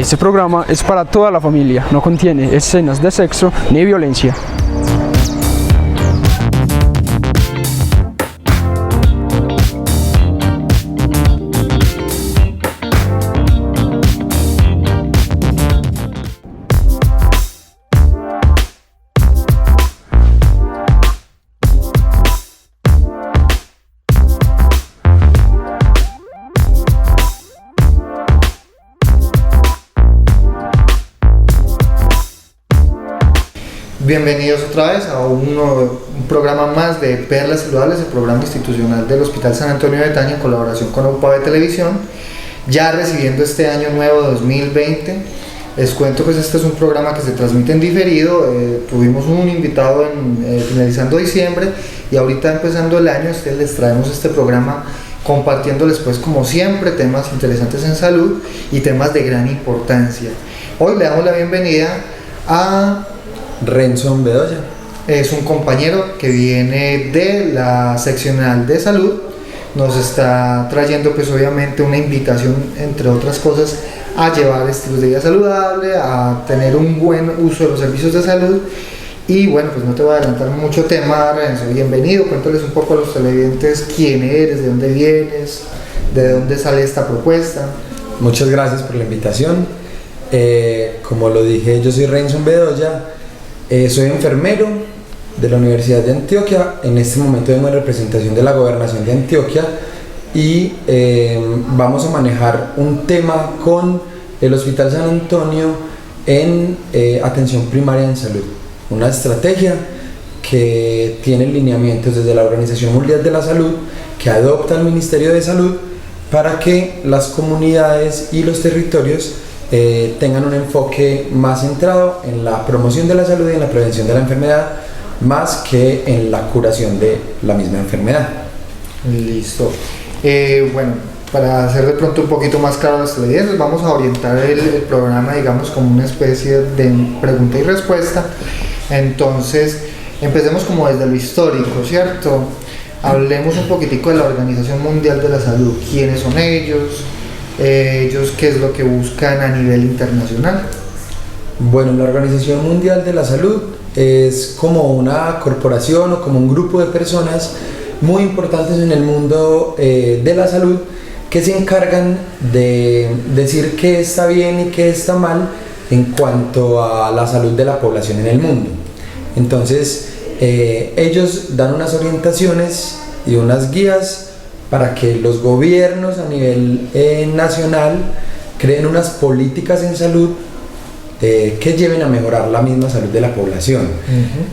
Este programa es para toda la familia, no contiene escenas de sexo ni violencia. Bienvenidos otra vez a un programa más de Perlas Saludables, el programa institucional del Hospital San Antonio de Otaña en colaboración con UPAV Televisión, ya recibiendo este año nuevo 2020. Les cuento que este es un programa que se transmite en diferido. Tuvimos un invitado finalizando diciembre y ahorita empezando el año les traemos este programa compartiéndoles, pues, como siempre, temas interesantes en salud y temas de gran importancia. Hoy le damos la bienvenida a Renson Bedoya. Es un compañero que viene de la seccional de salud. Nos está trayendo, pues, obviamente una invitación, entre otras cosas, a llevar estilos de vida saludable, a tener un buen uso de los servicios de salud. Y bueno, pues no te voy a adelantar mucho tema, Renzo. Bienvenido, cuéntales un poco a los televidentes quién eres, de dónde vienes, de dónde sale esta propuesta. Muchas gracias por la invitación. Como lo dije, yo soy Renson Bedoya. Soy enfermero de la Universidad de Antioquia. En este momento vengo en representación de la Gobernación de Antioquia y vamos a manejar un tema con el Hospital San Antonio en atención primaria en salud. Una estrategia que tiene lineamientos desde la Organización Mundial de la Salud, que adopta el Ministerio de Salud para que las comunidades y los territorios tengan un enfoque más centrado en la promoción de la salud y en la prevención de la enfermedad, más que en la curación de la misma enfermedad. Listo. Bueno, para hacer de pronto un poquito más claro a los televidentes, vamos a orientar el programa, digamos, como una especie de pregunta y respuesta. Entonces, empecemos como desde lo histórico, ¿cierto? Hablemos un poquitico de la Organización Mundial de la Salud. ¿Quiénes son ellos? Ellos, ¿qué es lo que buscan a nivel internacional? Bueno, la Organización Mundial de la Salud es como una corporación o como un grupo de personas muy importantes en el mundo de la salud, que se encargan de decir qué está bien y qué está mal en cuanto a la salud de la población en el mundo. Entonces, ellos dan unas orientaciones y unas guías para que los gobiernos a nivel nacional creen unas políticas en salud que lleven a mejorar la misma salud de la población.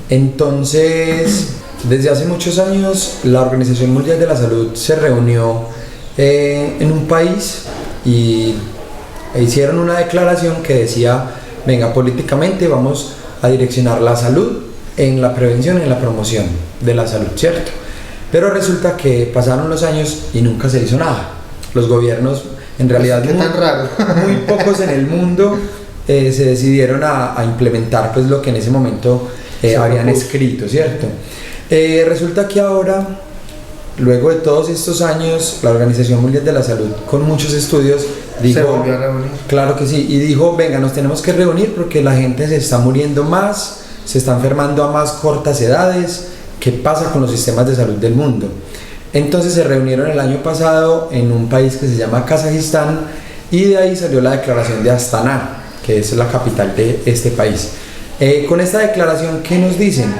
Entonces, desde hace muchos años, la Organización Mundial de la Salud se reunió en un país y hicieron una declaración que decía: venga, políticamente vamos a direccionar la salud en la prevención y en la promoción de la salud, ¿cierto? Pero resulta que pasaron los años y nunca se hizo nada. Los gobiernos, en realidad muy pocos en el mundo, se decidieron a implementar, pues, lo que en ese momento habían escrito, ¿cierto? Resulta que ahora, luego de todos estos años, la Organización Mundial de la Salud, con muchos estudios, dijo, se volvió a reunir. Claro que sí, y dijo: venga, nos tenemos que reunir porque la gente se está muriendo más, se está enfermando a más cortas edades. ¿Qué pasa con los sistemas de salud del mundo? Entonces se reunieron el año pasado en un país que se llama Kazajistán, y de ahí salió la declaración de Astana, que es la capital de este país. Con esta declaración, ¿qué nos dicen?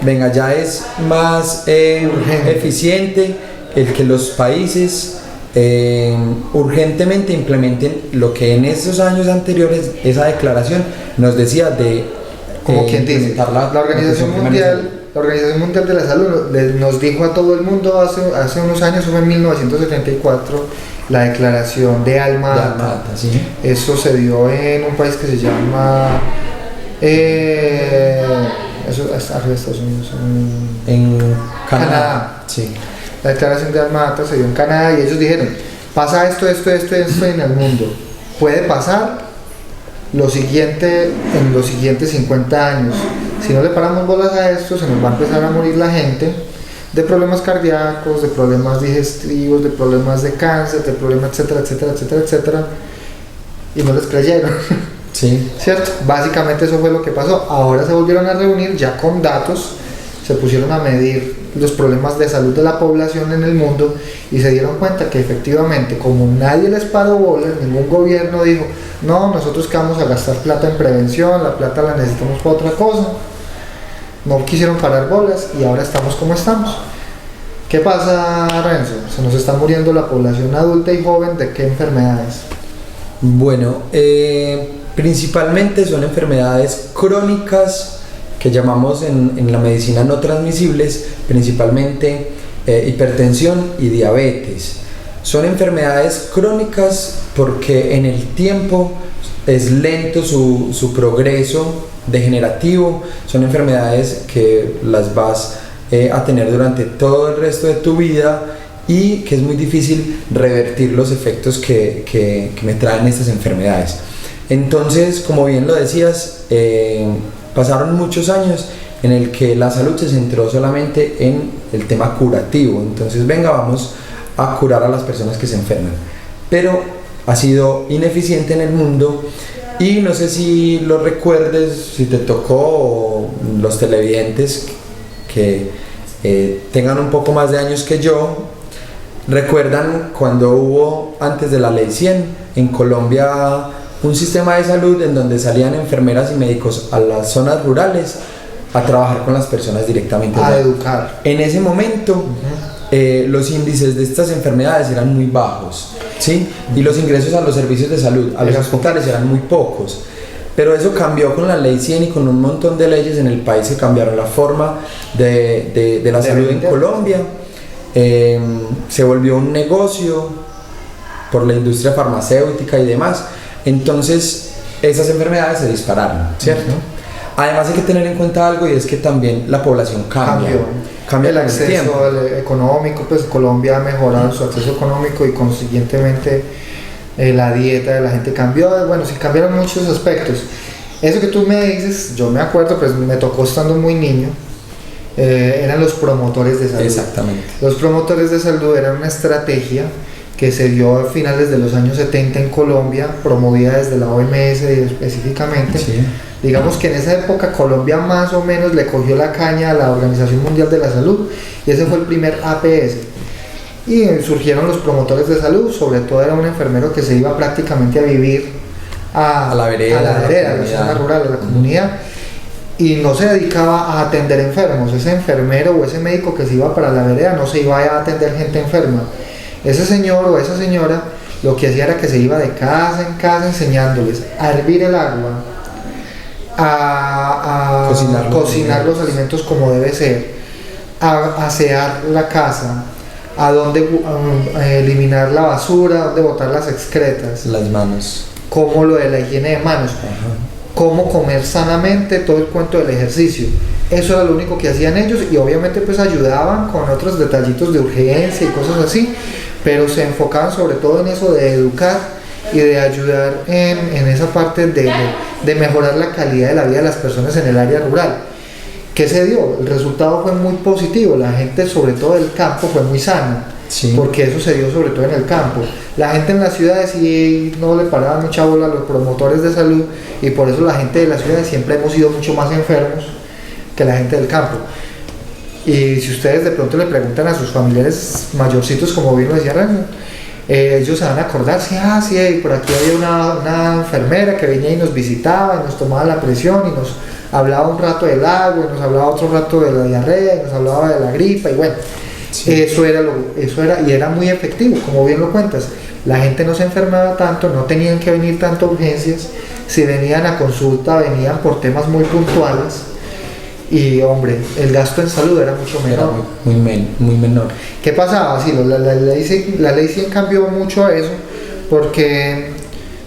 Venga, ya es más eficiente el que los países urgentemente implementen lo que en esos años anteriores esa declaración nos decía de como quien dice, la Organización Mundial de la Salud nos dijo a todo el mundo hace unos años, fue en 1974, la declaración de Alma-Ata. ¿Sí? Eso se dio en un país que se llama eso está arriba de Estados Unidos, en Canadá. Sí. La declaración de Alma-Ata se dio en Canadá y ellos dijeron: pasa esto en el mundo, puede pasar lo siguiente en los siguientes 50 años. Si no le paramos bolas a esto, se nos va a empezar a morir la gente de problemas cardíacos, de problemas digestivos, de problemas de cáncer, de problemas etcétera, etcétera, etcétera, etcétera. y no les creyeron. Sí. ¿Cierto? Básicamente eso fue lo que pasó. Ahora se volvieron a reunir ya con datos, se pusieron a medir los problemas de salud de la población en el mundo y se dieron cuenta que efectivamente, como nadie les paró bolas, ningún gobierno dijo, no, nosotros que vamos a gastar plata en prevención, la plata la necesitamos para otra cosa, no quisieron parar bolas y ahora estamos como estamos. ¿Qué pasa, Renzo? Se nos está muriendo la población adulta y joven, ¿de qué enfermedades? Bueno, principalmente son enfermedades crónicas que llamamos en la medicina no transmisibles, principalmente hipertensión y diabetes. Son enfermedades crónicas porque en el tiempo es lento su progreso degenerativo. Son enfermedades que las vas a tener durante todo el resto de tu vida y que es muy difícil revertir los efectos que me traen estas enfermedades. Entonces, como bien lo decías, pasaron muchos años en el que la salud se centró solamente en el tema curativo. Entonces, venga, vamos a curar a las personas que se enferman. Pero ha sido ineficiente en el mundo y no sé si lo recuerdes, si te tocó, los televidentes que tengan un poco más de años que yo, recuerdan cuando hubo, antes de la Ley 100, en Colombia, un sistema de salud en donde salían enfermeras y médicos a las zonas rurales a trabajar con las personas directamente. A educar. En ese momento, los índices de estas enfermedades eran muy bajos, ¿sí? Y los ingresos a los servicios de salud, a los hospitales, eran muy pocos. Pero eso cambió con la Ley 100 y con un montón de leyes en el país que cambiaron la forma de la salud en Colombia. Se volvió un negocio por la industria farmacéutica y demás. Entonces esas enfermedades se dispararon, ¿cierto? Además hay que tener en cuenta algo, y es que también la población cambia el acceso económico, pues Colombia ha mejorado su acceso económico y consiguientemente la dieta de la gente cambió. Bueno, sí cambiaron muchos aspectos. Eso que tú me dices, yo me acuerdo, pues me tocó estando muy niño, eran los promotores de salud. Exactamente. Los promotores de salud eran una estrategia que se dio a finales de los años 70 en Colombia, promovida desde la OMS específicamente. Sí. Digamos que en esa época Colombia más o menos le cogió la caña a la Organización Mundial de la Salud y ese fue el primer APS. Y surgieron los promotores de salud, sobre todo era un enfermero que se iba prácticamente a vivir a la vereda, a la zona rural, a la comunidad, y no se dedicaba a atender enfermos. Ese enfermero o ese médico que se iba para la vereda no se iba a atender gente enferma. Ese señor o esa señora lo que hacía era que se iba de casa en casa enseñándoles a hervir el agua, a cocinar los alimentos como debe ser, a asear la casa, a dónde eliminar la basura, a dónde botar las excretas, las manos, como lo de la higiene de manos, cómo comer sanamente, todo el cuento del ejercicio. Eso era lo único que hacían ellos, y obviamente pues ayudaban con otros detallitos de urgencia y cosas así, pero se enfocaban sobre todo en eso de educar y de ayudar en esa parte de mejorar la calidad de la vida de las personas en el área rural. ¿Qué se dio? El resultado fue muy positivo. La gente, sobre todo del campo, fue muy sana, sí, porque eso se dio sobre todo en el campo. La gente en las ciudades sí no le paraba mucha bola a los promotores de salud, y por eso la gente de las ciudades siempre hemos sido mucho más enfermos que la gente del campo. Y si ustedes de pronto le preguntan a sus familiares mayorcitos, como bien lo decía Renzo, ellos se van a acordar, sí, por aquí había una enfermera que venía y nos visitaba y nos tomaba la presión y nos hablaba un rato del agua, y nos hablaba otro rato de la diarrea, y nos hablaba de la gripa, y bueno, sí, eso era y era muy efectivo, como bien lo cuentas. La gente no se enfermaba tanto, no tenían que venir tanto a urgencias. Si venían a consulta, venían por temas muy puntuales. Y hombre, el gasto en salud era mucho menor. Era muy menor. ¿Qué pasaba? Sí, la ley 100 cambió mucho a eso, porque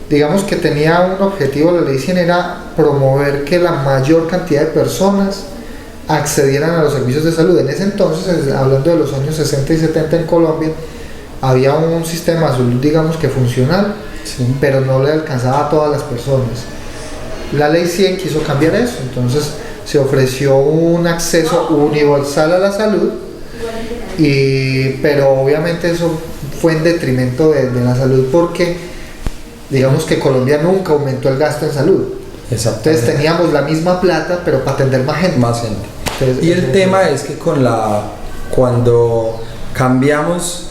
digamos que tenía un objetivo. La ley 100 era promover que la mayor cantidad de personas accedieran a los servicios de salud. En ese entonces, hablando de los años 60 y 70 en Colombia, había un sistema de salud, digamos que funcional, sí, pero no le alcanzaba a todas las personas. La ley 100 quiso cambiar eso, entonces se ofreció un acceso universal a la salud, pero obviamente eso fue en detrimento de la salud, porque digamos que Colombia nunca aumentó el gasto en salud. Entonces teníamos la misma plata, pero para atender más gente. Más gente. Entonces, y el tema es que cuando cambiamos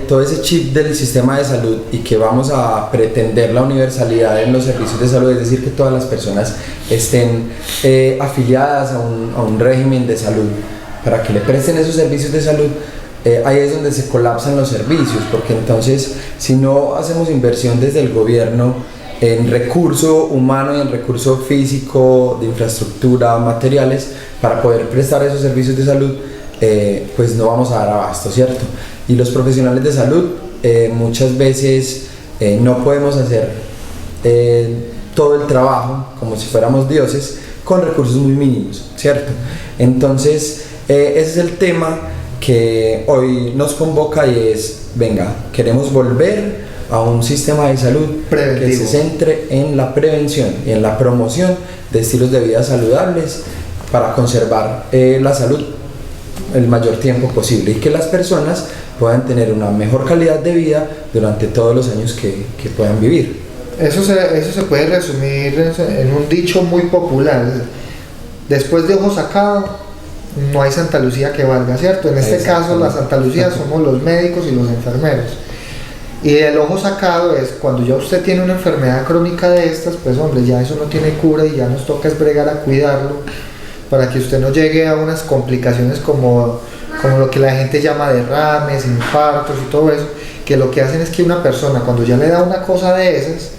todo ese chip del sistema de salud y que vamos a pretender la universalidad en los servicios de salud, es decir, que todas las personas estén afiliadas a un régimen de salud para que le presten esos servicios de salud, ahí es donde se colapsan los servicios, porque entonces si no hacemos inversión desde el gobierno en recurso humano y en recurso físico, de infraestructura, materiales, para poder prestar esos servicios de salud, pues no vamos a dar abasto, ¿cierto? Y los profesionales de salud muchas veces no podemos hacer todo el trabajo como si fuéramos dioses con recursos muy mínimos, ¿cierto? Entonces ese es el tema que hoy nos convoca y es, venga, queremos volver a un sistema de salud preventivo, que se centre en la prevención y en la promoción de estilos de vida saludables para conservar la salud el mayor tiempo posible y que las personas puedan tener una mejor calidad de vida durante todos los años que puedan vivir. Eso se puede resumir en un dicho muy popular: después de ojo sacado no hay Santa Lucía que valga, ¿cierto? En este caso la Santa Lucía somos los médicos y los enfermeros. Y el ojo sacado es cuando ya usted tiene una enfermedad crónica de estas, pues hombre, ya eso no tiene cura y ya nos toca es bregar a cuidarlo para que usted no llegue a unas complicaciones como lo que la gente llama derrames, infartos y todo eso, que lo que hacen es que una persona cuando ya le da una cosa de esas,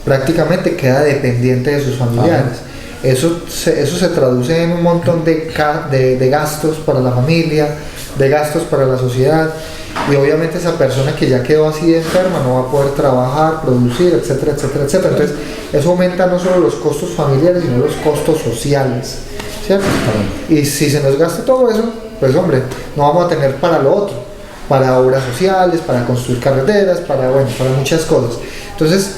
prácticamente queda dependiente de sus familiares. Eso se traduce en un montón de gastos para la familia, de gastos para la sociedad, y obviamente esa persona que ya quedó así de enferma no va a poder trabajar, producir, etcétera, etcétera, etcétera. Entonces eso aumenta no solo los costos familiares, sino los costos sociales, ¿cierto? Y si se nos gasta todo eso, pues hombre, no vamos a tener para lo otro, para obras sociales, para construir carreteras, para muchas cosas. Entonces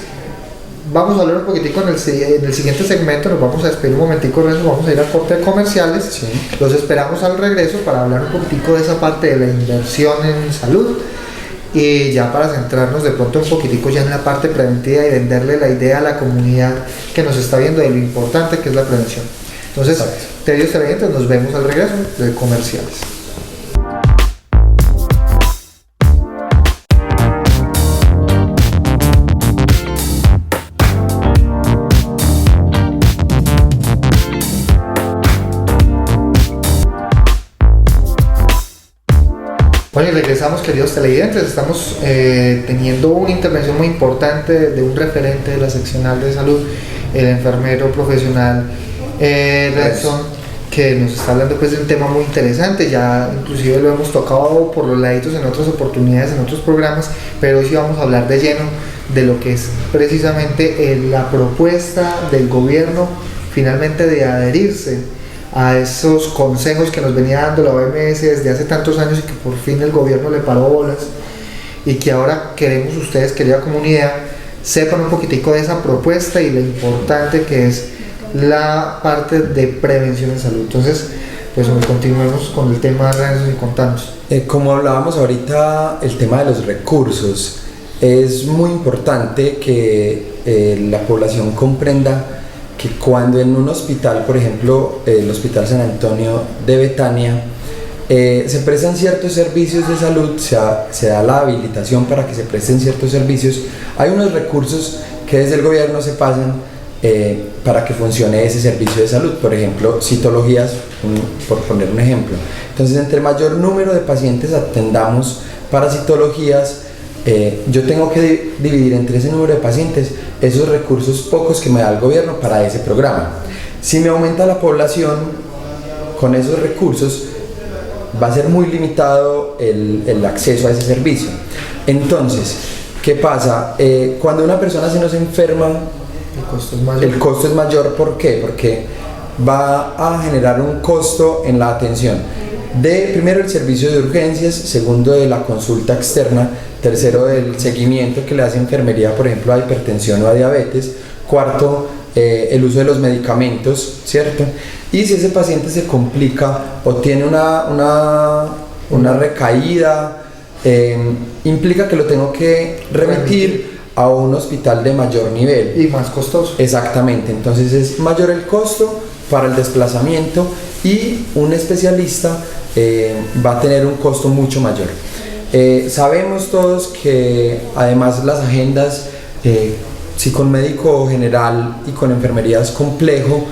vamos a hablar un poquitico en el siguiente segmento, nos vamos a despedir un momentico, vamos a ir al corte de comerciales, sí. Los esperamos al regreso para hablar un poquitico de esa parte de la inversión en salud y ya para centrarnos de pronto un poquitico ya en la parte preventiva y venderle la idea a la comunidad que nos está viendo de lo importante que es la prevención. Entonces, queridos televidentes, nos vemos al regreso de comerciales. Bueno, y regresamos, queridos televidentes. Estamos teniendo una intervención muy importante de un referente de la seccional de salud, el enfermero profesional Renson, que nos está hablando pues de un tema muy interesante. Ya inclusive lo hemos tocado por los laditos en otras oportunidades, en otros programas, pero hoy sí vamos a hablar de lleno de lo que es precisamente la propuesta del gobierno finalmente de adherirse a esos consejos que nos venía dando la OMS desde hace tantos años y que por fin el gobierno le paró bolas y que ahora queremos ustedes, querida comunidad, sepan un poquitico de esa propuesta y lo importante que es la parte de prevención en salud. Entonces, pues continuemos con el tema de Renzo y contanos. Como hablábamos ahorita, el tema de los recursos es muy importante que la población comprenda que cuando en un hospital, por ejemplo el Hospital San Antonio de Betania, se prestan ciertos servicios de salud, se da la habilitación para que se presten ciertos servicios, hay unos recursos que desde el gobierno se pasan para que funcione ese servicio de salud, por ejemplo citologías, por poner un ejemplo. Entonces, entre mayor número de pacientes atendamos para citologías, yo tengo que dividir entre ese número de pacientes esos recursos pocos que me da el gobierno para ese programa. Si me aumenta la población con esos recursos, va a ser muy limitado el acceso a ese servicio. Entonces, ¿qué pasa? Cuando una persona se nos enferma, el costo es mayor. ¿Por qué? Porque va a generar un costo en la atención de, primero, el servicio de urgencias, segundo, de la consulta externa, tercero, del seguimiento que le hace enfermería, por ejemplo, a hipertensión o a diabetes, cuarto, el uso de los medicamentos, ¿cierto? Y si ese paciente se complica o tiene una recaída, implica que lo tengo que remitir a un hospital de mayor nivel. Y más costoso. Exactamente, entonces es mayor el costo para el desplazamiento y un especialista va a tener un costo mucho mayor. Sabemos todos que además las agendas, si con médico general y con enfermería es complejo,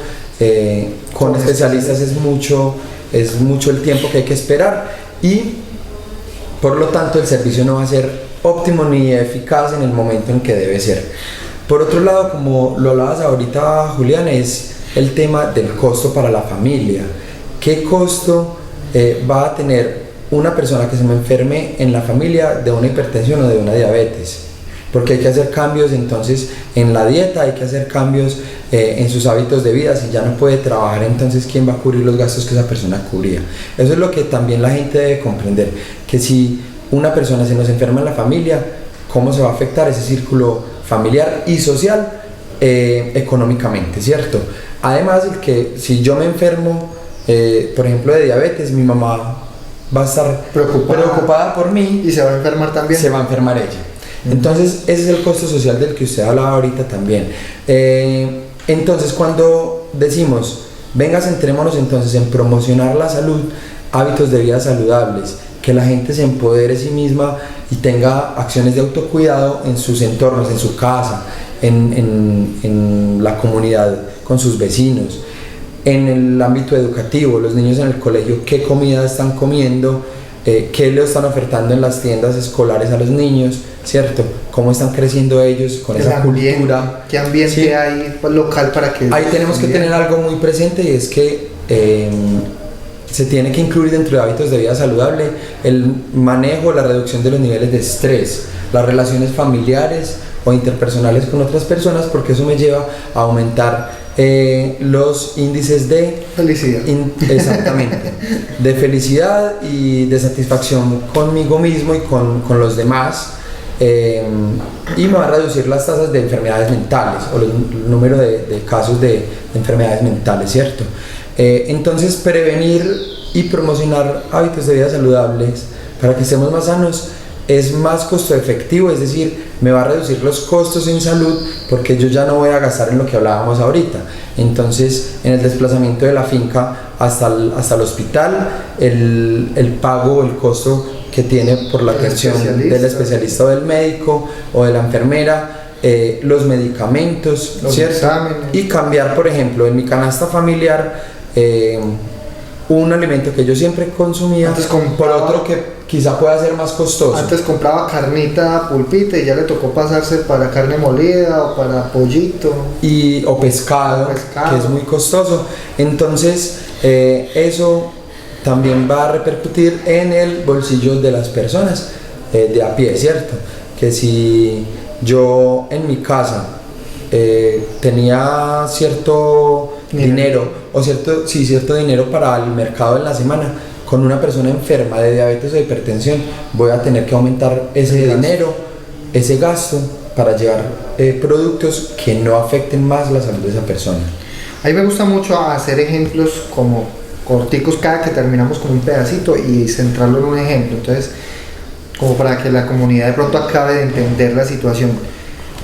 con especialistas es mucho el tiempo que hay que esperar y por lo tanto el servicio no va a ser óptimo ni eficaz en el momento en que debe ser. Por otro lado, como lo hablabas ahorita, Julián, es el tema del costo para la familia. ¿Qué costo va a tener una persona que se me enferme en la familia de una hipertensión o de una diabetes? Porque hay que hacer cambios entonces en la dieta, hay que hacer cambios en sus hábitos de vida. Si ya no puede trabajar, entonces ¿quién va a cubrir los gastos que esa persona cubría? Eso es lo que también la gente debe comprender, que si una persona se nos enferma en la familia, ¿cómo se va a afectar ese círculo familiar y social económicamente, ¿cierto? Además, que si yo me enfermo, por ejemplo, de diabetes, mi mamá va a estar preocupada por mí. Y se va a enfermar también. Se va a enfermar ella. Entonces, ese es el costo social del que usted hablaba ahorita también. Entonces, cuando decimos, venga, centrémonos entonces en promocionar la salud, hábitos de vida saludables, que la gente se empodere a sí misma y tenga acciones de autocuidado en sus entornos, en su casa, en la comunidad, con sus vecinos, en el ámbito educativo, los niños en el colegio, qué comida están comiendo, qué le están ofertando en las tiendas escolares a los niños, ¿cierto? Cómo están creciendo ellos con esa cultura. ¿Qué ambiente ¿sí? hay local para que... Ahí tenemos que tener algo muy presente y es que se tiene que incluir dentro de hábitos de vida saludable el manejo, la reducción de los niveles de estrés, las relaciones familiares o interpersonales con otras personas, porque eso me lleva a aumentar los índices de felicidad. Exactamente, de felicidad y de satisfacción conmigo mismo y con los demás, y me va a reducir las tasas de enfermedades mentales o el número de casos de enfermedades mentales, ¿cierto? Entonces, prevenir y promocionar hábitos de vida saludables para que estemos más sanos es más costo efectivo, es decir, me va a reducir los costos en salud porque yo ya no voy a gastar en lo que hablábamos ahorita. Entonces, en el desplazamiento de la finca hasta el hospital, el pago, el costo que tiene por la atención del especialista o del médico o de la enfermera, los medicamentos, los ¿cierto? exámenes. Y cambiar, por ejemplo, en mi canasta familiar, un alimento que yo siempre consumía por otro que quizá pueda ser más costoso. Antes compraba carnita pulpita y ya le tocó pasarse para carne molida o para pollito. O pescado, que es muy costoso. Entonces, eso también va a repercutir en el bolsillo de las personas de a pie, ¿cierto? Que si yo en mi casa tenía cierto dinero o cierto dinero para el mercado en la semana, con una persona enferma de diabetes o hipertensión voy a tener que aumentar ese dinero, ese gasto para llevar productos que no afecten más la salud de esa persona. A mí me gusta mucho hacer ejemplos como corticos cada que terminamos con un pedacito y centrarlo en un ejemplo, entonces como para que la comunidad de pronto acabe de entender la situación.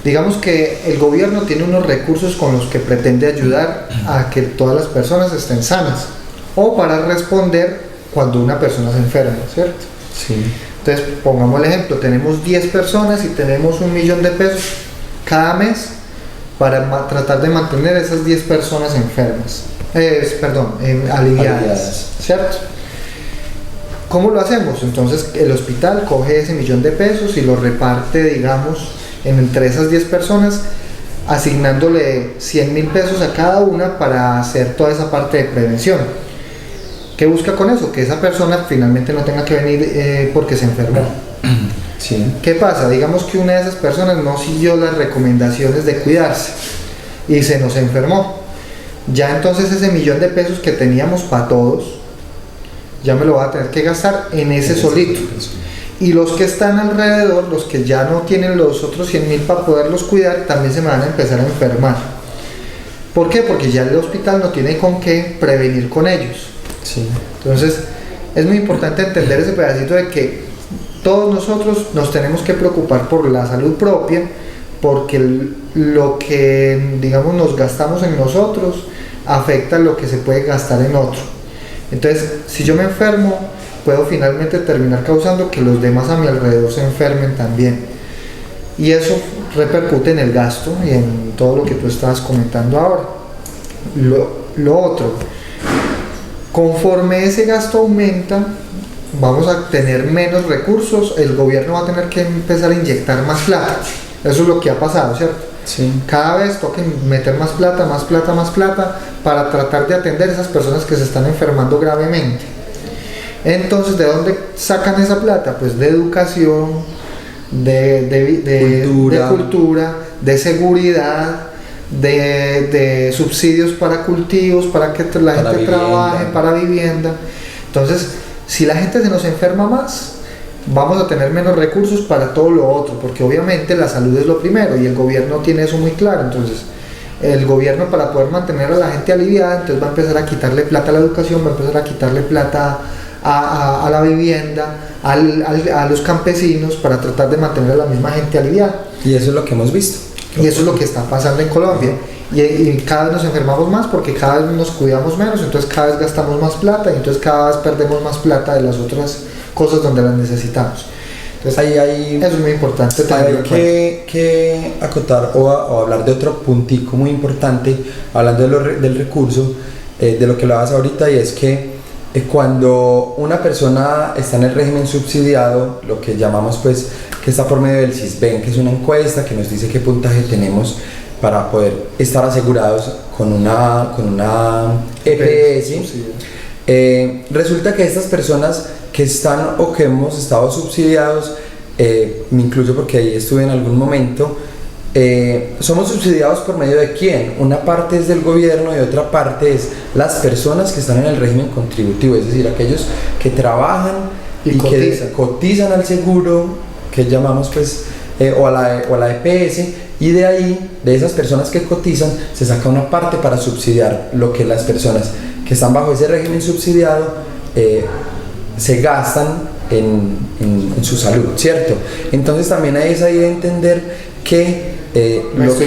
Digamos que el gobierno tiene unos recursos con los que pretende ayudar a que todas las personas estén sanas o para responder cuando una persona se enferma, ¿cierto? Sí. Entonces, pongamos el ejemplo, tenemos 10 personas y tenemos $1.000.000 cada mes para tratar de mantener esas 10 personas enfermas, aliviadas, ¿cierto? ¿Cómo lo hacemos? Entonces, el hospital coge ese $1.000.000 y lo reparte, digamos, entre esas 10 personas, asignándole $100.000 a cada una para hacer toda esa parte de prevención. ¿Qué busca con eso? Que esa persona finalmente no tenga que venir porque se enfermó. Sí. ¿Qué pasa? Digamos que una de esas personas no siguió las recomendaciones de cuidarse y se nos enfermó. Ya entonces ese $1.000.000 que teníamos para todos, ya me lo va a tener que gastar en ese solito. Y los que están alrededor, los que ya no tienen los otros 100.000 para poderlos cuidar, también se me van a empezar a enfermar. ¿Por qué? Porque ya el hospital no tiene con qué prevenir con ellos. Sí. Entonces, es muy importante entender ese pedacito de que todos nosotros nos tenemos que preocupar por la salud propia porque lo que, digamos, nos gastamos en nosotros afecta lo que se puede gastar en otro. Entonces, si yo me enfermo, puedo finalmente terminar causando que los demás a mi alrededor se enfermen también. Y eso repercute en el gasto y en todo lo que tú estabas comentando ahora. Lo otro, conforme ese gasto aumenta, vamos a tener menos recursos, el gobierno va a tener que empezar a inyectar más plata. Eso es lo que ha pasado, ¿cierto? Sí. Cada vez toca meter más plata, más plata, más plata para tratar de atender a esas personas que se están enfermando gravemente. Entonces, ¿de dónde sacan esa plata? Pues de educación, de cultura, de seguridad, de subsidios para cultivos, para que la gente trabaje, para vivienda. Entonces, si la gente se nos enferma más, vamos a tener menos recursos para todo lo otro, porque obviamente la salud es lo primero y el gobierno tiene eso muy claro. Entonces, el gobierno, para poder mantener a la gente aliviada, entonces va a empezar a quitarle plata a la educación, va a empezar a quitarle plata a la vivienda, a los campesinos, para tratar de mantener a la misma gente aliviada. Y eso es lo que hemos visto. Y eso es lo que está pasando en Colombia. Y cada vez nos enfermamos más porque cada vez nos cuidamos menos, entonces cada vez gastamos más plata y entonces cada vez perdemos más plata de las otras cosas donde las necesitamos. Entonces, eso es muy importante. Hay que acotar o hablar de otro puntico muy importante, hablando del recurso, de lo que hablabas ahorita, y es que cuando una persona está en el régimen subsidiado, lo que llamamos, pues, que está por medio del CISBEN, que es una encuesta que nos dice qué puntaje tenemos para poder estar asegurados con una EPS. Resulta que estas personas que están o que hemos estado subsidiados, me incluyo porque ahí estuve en algún momento, somos subsidiados por medio de quién. Una parte es del gobierno y otra parte es las personas que están en el régimen contributivo, es decir, aquellos que trabajan y que cotizan al seguro, que llamamos, pues, o a la EPS, y de ahí, de esas personas que cotizan, se saca una parte para subsidiar lo que las personas que están bajo ese régimen subsidiado se gastan en su salud, ¿cierto? Entonces también es ahí de entender que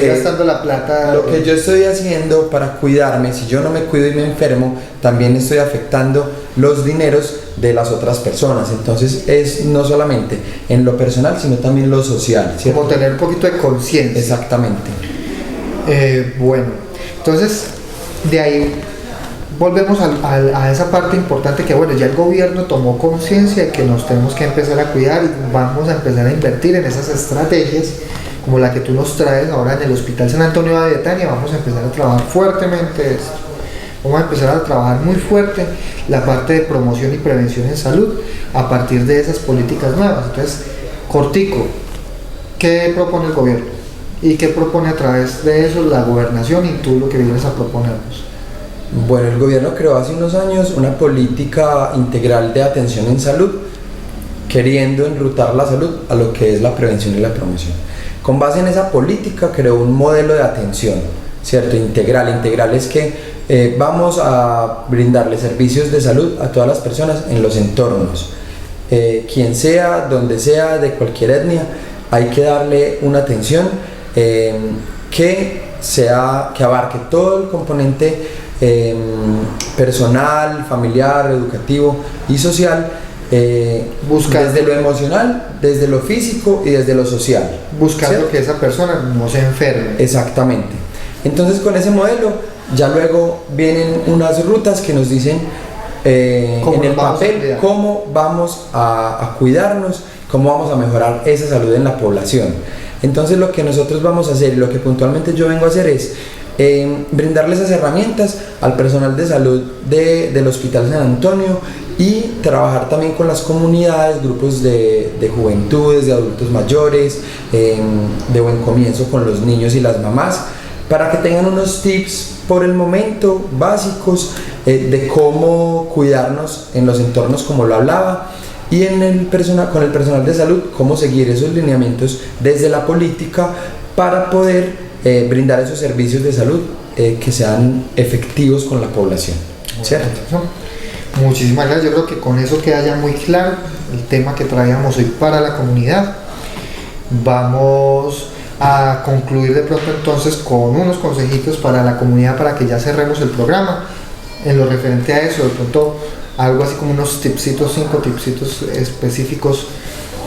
gastando la plata. Lo que yo estoy haciendo para cuidarme, si yo no me cuido y me enfermo, también estoy afectando los dineros de las otras personas. Entonces es no solamente en lo personal, sino también lo social, ¿cierto? Como tener un poquito de conciencia. Exactamente. Bueno, entonces de ahí volvemos a esa parte importante, que bueno, ya el gobierno tomó conciencia de que nos tenemos que empezar a cuidar y vamos a empezar a invertir en esas estrategias como la que tú nos traes ahora en el Hospital San Antonio de Betania. Vamos a empezar a trabajar fuertemente esto. Vamos a empezar a trabajar muy fuerte la parte de promoción y prevención en salud a partir de esas políticas nuevas. Entonces, cortico, ¿qué propone el gobierno? ¿Y qué propone a través de eso la gobernación y tú lo que vienes a proponernos? Bueno, el gobierno creó hace unos años una política integral de atención en salud, queriendo enrutar la salud a lo que es la prevención y la promoción. Con base en esa política creó un modelo de atención, ¿cierto? Integral. Integral es que vamos a brindarle servicios de salud a todas las personas en los entornos. Quien sea, donde sea, de cualquier etnia, hay que darle una atención que abarque todo el componente personal, familiar, educativo y social, desde lo emocional, desde lo físico y desde lo social, buscando, ¿cierto?, que esa persona no se enferme. Exactamente. Entonces, con ese modelo ya luego vienen unas rutas que nos dicen en el papel cómo vamos a cuidarnos, cómo vamos a mejorar esa salud en la población. Entonces, lo que nosotros vamos a hacer, lo que puntualmente yo vengo a hacer es brindarle esas herramientas al personal de salud del Hospital San Antonio y trabajar también con las comunidades, grupos de juventudes, de adultos mayores, de buen comienzo con los niños y las mamás, para que tengan unos tips por el momento básicos de cómo cuidarnos en los entornos, como lo hablaba, y con el personal de salud, cómo seguir esos lineamientos desde la política para poder brindar esos servicios de salud que sean efectivos con la población, ¿cierto? Muchísimas gracias. Yo creo que con eso queda ya muy claro el tema que traíamos hoy para la comunidad. Vamos a concluir de pronto entonces con unos consejitos para la comunidad para que ya cerremos el programa. En lo referente a eso, de pronto algo así como unos tipsitos, 5 tipsitos específicos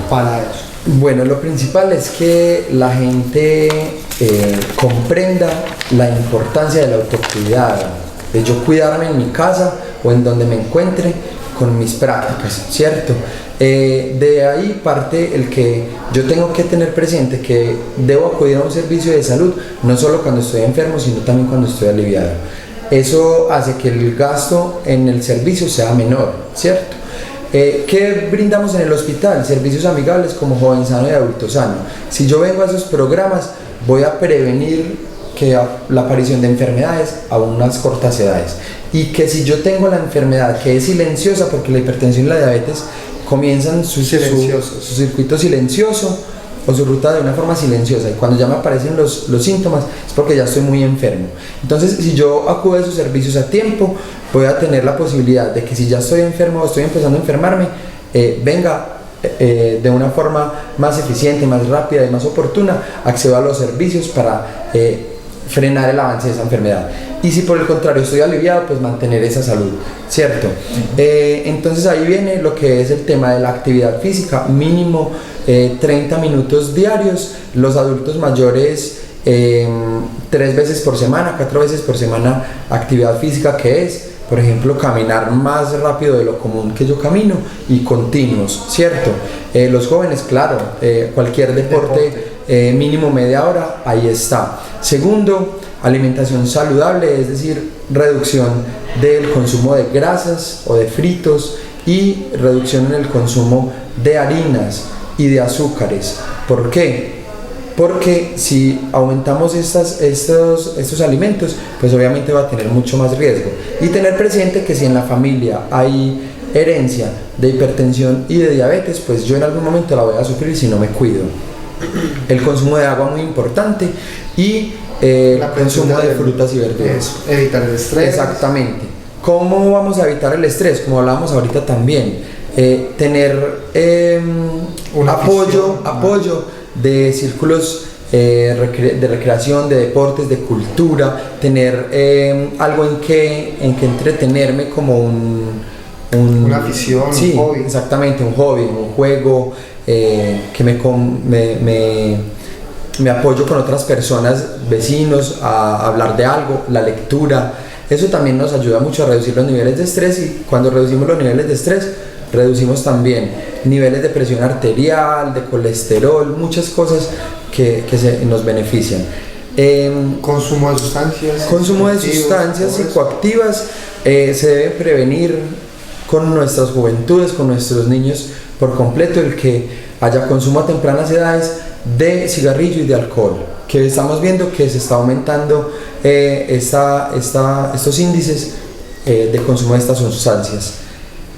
para eso. Bueno, lo principal es que la gente comprenda la importancia del autocuidado, de yo cuidarme en mi casa o en donde me encuentre con mis prácticas, ¿cierto? De ahí parte el que yo tengo que tener presente que debo acudir a un servicio de salud no solo cuando estoy enfermo, sino también cuando estoy aliviado. Eso hace que el gasto en el servicio sea menor, ¿cierto? ¿Qué brindamos en el hospital? Servicios amigables como Joven Sano y Adulto Sano. Si yo vengo a esos programas, voy a prevenir la aparición de enfermedades a unas cortas edades. Y que si yo tengo la enfermedad que es silenciosa, porque la hipertensión y la diabetes comienzan su circuito silencioso o su ruta de una forma silenciosa, y cuando ya me aparecen los síntomas es porque ya estoy muy enfermo. Entonces, si yo acudo a esos servicios a tiempo, voy a tener la posibilidad de que si ya estoy enfermo o estoy empezando a enfermarme, venga de una forma más eficiente, más rápida y más oportuna, accedo a los servicios para frenar el avance de esa enfermedad. Y si por el contrario estoy aliviado, pues mantener esa salud, ¿cierto? Entonces ahí viene lo que es el tema de la actividad física, mínimo 30 minutos diarios. Los adultos mayores 3 veces por semana, 4 veces por semana actividad física, que es, por ejemplo, caminar más rápido de lo común que yo camino y continuos, ¿cierto? Los jóvenes, claro, cualquier deporte mínimo media hora, ahí está. Segundo, alimentación saludable, es decir, reducción del consumo de grasas o de fritos y reducción en el consumo de harinas y de azúcares. ¿Por qué? Porque si aumentamos estos alimentos, pues obviamente va a tener mucho más riesgo. Y tener presente que si en la familia hay herencia de hipertensión y de diabetes, pues yo en algún momento la voy a sufrir si no me cuido. El consumo de agua muy importante y el consumo de frutas y verduras. Evitar el estrés. Exactamente. ¿Cómo vamos a evitar el estrés? Como hablábamos ahorita también. Tener apoyo de círculos de recreación, de deportes, de cultura, tener algo en que entretenerme como una afición, sí, un hobby. Exactamente, un hobby, un juego, que me apoyo con otras personas, vecinos, a hablar de algo, la lectura. Eso también nos ayuda mucho a reducir los niveles de estrés, y cuando reducimos los niveles de estrés, reducimos también niveles de presión arterial, de colesterol, muchas cosas que nos benefician. Consumo de sustancias. Consumo de sustancias psicoactivas se debe prevenir con nuestras juventudes, con nuestros niños por completo, el que haya consumo a tempranas edades de cigarrillo y de alcohol, que estamos viendo que se está aumentando estos índices de consumo de estas sustancias.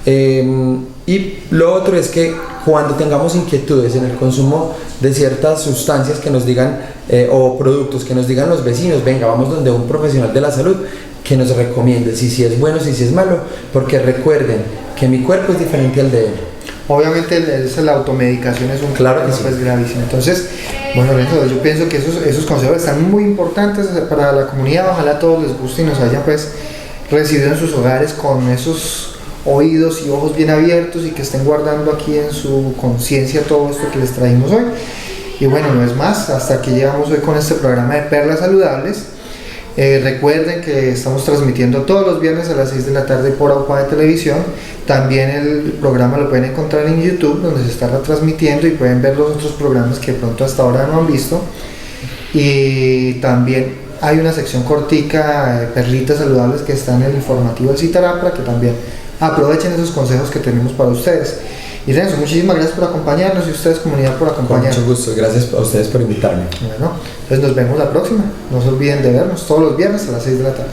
Y lo otro es que cuando tengamos inquietudes en el consumo de ciertas sustancias que nos digan o productos que nos digan los vecinos, venga, vamos donde un profesional de la salud que nos recomiende si es bueno, si es malo, porque recuerden que mi cuerpo es diferente al de él. Obviamente la automedicación es un problema pues gravísimo. Entonces, bueno, Lorenzo, yo pienso que esos consejos están muy importantes para la comunidad. Ojalá a todos les guste y nos hayan pues recibido en sus hogares con esos oídos y ojos bien abiertos, y que estén guardando aquí en su conciencia todo esto que les traímos hoy. Y bueno, no es más, hasta aquí llegamos hoy con este programa de Perlas Saludables. Recuerden que estamos transmitiendo todos los viernes a las 6 de la tarde por AUPA de Televisión. También el programa lo pueden encontrar en YouTube, donde se está retransmitiendo, y pueden ver los otros programas que de pronto hasta ahora no han visto. Y también hay una sección cortica de perlitas saludables que está en el informativo del Citará, para que también aprovechen esos consejos que tenemos para ustedes. Y Renzo, muchísimas gracias por acompañarnos, y ustedes, comunidad, por acompañarnos. Con mucho gusto, gracias a ustedes por invitarme. Bueno, pues nos vemos la próxima. No se olviden de vernos todos los viernes a las 6 de la tarde.